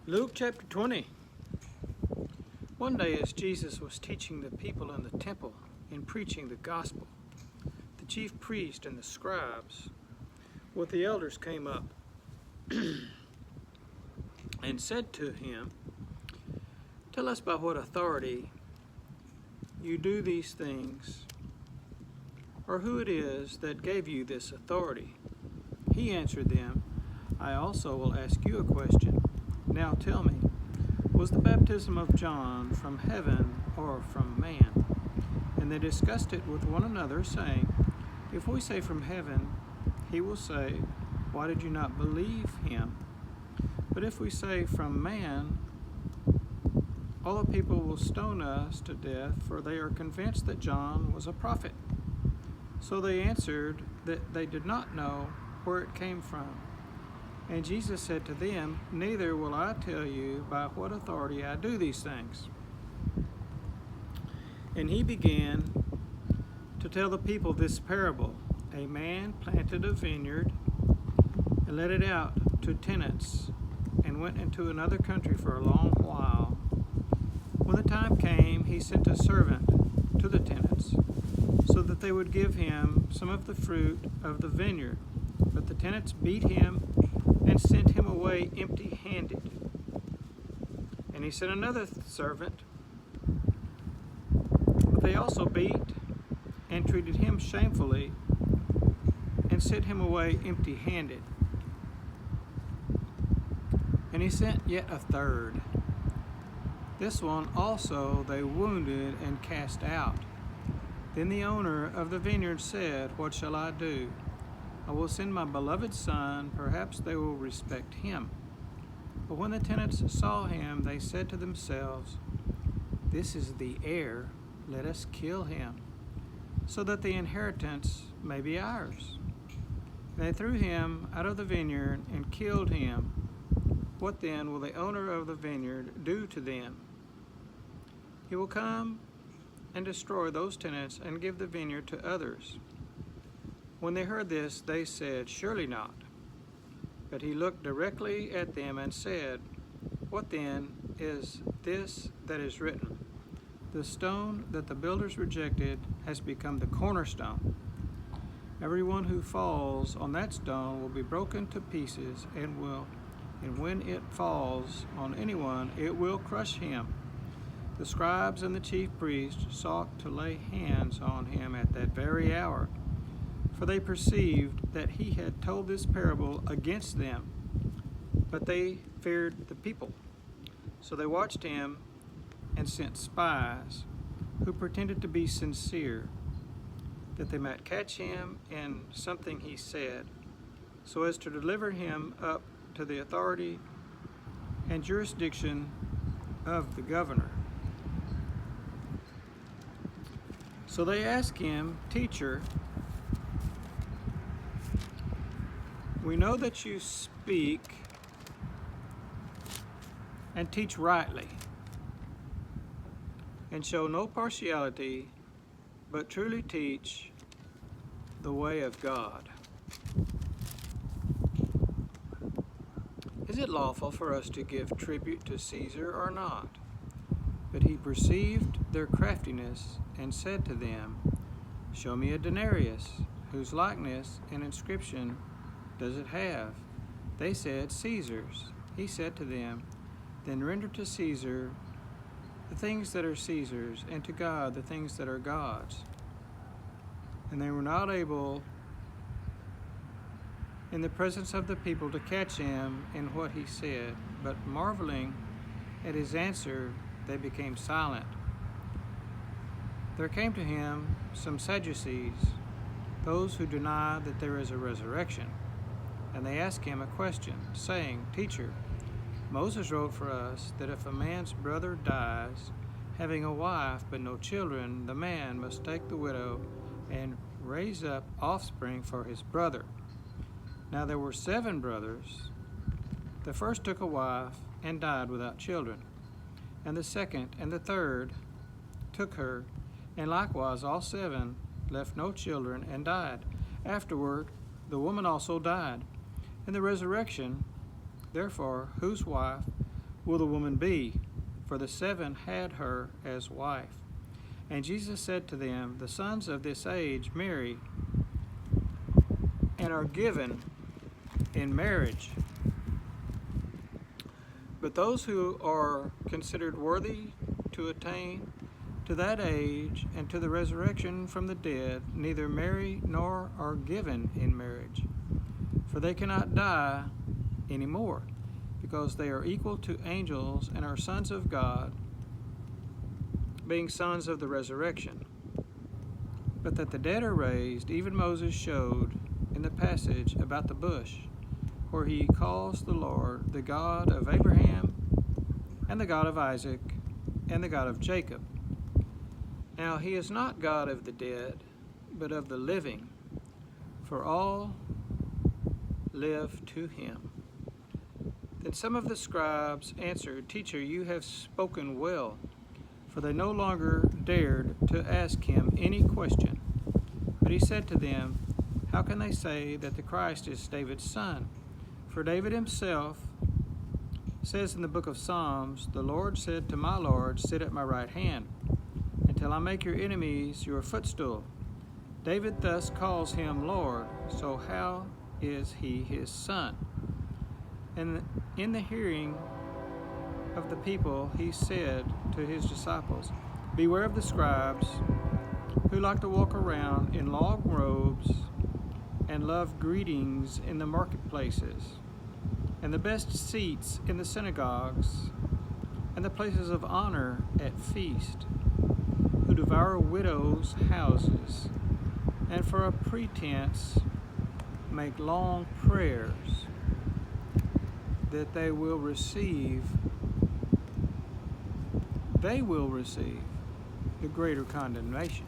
Luke chapter 20. One day as Jesus was teaching the people in the temple and preaching the gospel, the chief priest and the scribes with the elders came up and said to him, "Tell us by what authority you do these things, or who it is that gave you this authority." He answered them, "I also will ask you a question. Now tell me, was the baptism of John from heaven or from man?" And they discussed it with one another, saying, "If we say from heaven, he will say, 'Why did you not believe him?' But if we say from man, all the people will stone us to death, for they are convinced that John was a prophet." So they answered that they did not know where it came from. And Jesus said to them, "Neither will I tell you by what authority I do these things." And he began to tell the people this parable. A man planted a vineyard and let it out to tenants and went into another country for a long while. When the time came, he sent a servant to the tenants so that they would give him some of the fruit of the vineyard. But the tenants beat him and sent him away empty-handed. And he sent another servant, but they also beat and treated him shamefully and sent him away empty-handed. And he sent yet a third. This one also they wounded and cast out. Then the owner of the vineyard said, "What shall I do? I will send my beloved son, perhaps they will respect him." But when the tenants saw him, they said to themselves, "This is the heir, let us kill him, so that the inheritance may be ours." And they threw him out of the vineyard and killed him. What then will the owner of the vineyard do to them? He will come and destroy those tenants and give the vineyard to others. When they heard this, they said, "Surely not." But he looked directly at them and said, "What then is this that is written? The stone that the builders rejected has become the cornerstone. Everyone who falls on that stone will be broken to pieces, and when it falls on anyone, it will crush him." The scribes and the chief priests sought to lay hands on him at that very hour, for they perceived that he had told this parable against them. But they feared the people. So they watched him and sent spies who pretended to be sincere, that they might catch him in something he said, so as to deliver him up to the authority and jurisdiction of the governor. So they asked him, "Teacher, we know that you speak and teach rightly, and show no partiality, but truly teach the way of God. Is it lawful for us to give tribute to Caesar or not?" But he perceived their craftiness and said to them, "Show me a denarius. Whose likeness and inscription does it have?" They said, "Caesar's." He said to them, "Then render to Caesar the things that are Caesar's, and to God the things that are God's." And they were not able in the presence of the people to catch him in what he said, but marveling at his answer, they became silent. There came to him some Sadducees, those who deny that there is a resurrection, and they asked him a question, saying, "Teacher, Moses wrote for us that if a man's brother dies, having a wife but no children, the man must take the widow and raise up offspring for his brother. Now there were 7 brothers. The first took a wife and died without children, and the second and the third took her, and likewise all 7 left no children and died. Afterward, the woman also died. In the resurrection, therefore, whose wife will the woman be? For the 7 had her as wife. And Jesus said to them, the sons of this age marry and are given in marriage. But those who are considered worthy to attain to that age and to the resurrection from the dead neither marry nor are given in marriage, for they cannot die any more, because they are equal to angels and are sons of God, being sons of the resurrection. But that the dead are raised, even Moses showed in the passage about the bush, where he calls the Lord the God of Abraham and the God of Isaac and the God of Jacob. Now he is not God of the dead, but of the living, for all live to him. Then some of the scribes answered, Teacher, you have spoken well. For they no longer dared to ask him any question. But he said to them, How can they say that the Christ is David's son? For David himself says in the book of Psalms, The Lord said to my Lord, Sit at my right hand, until I make your enemies your footstool. David thus calls him Lord, so how is he his son? And in the hearing of the people, he said to his disciples, Beware of the scribes, who like to walk around in long robes and love greetings in the marketplaces, and the best seats in the synagogues, and the places of honor at feast, who devour widows' houses, and for a pretense make long prayers, that they will receive the greater condemnation.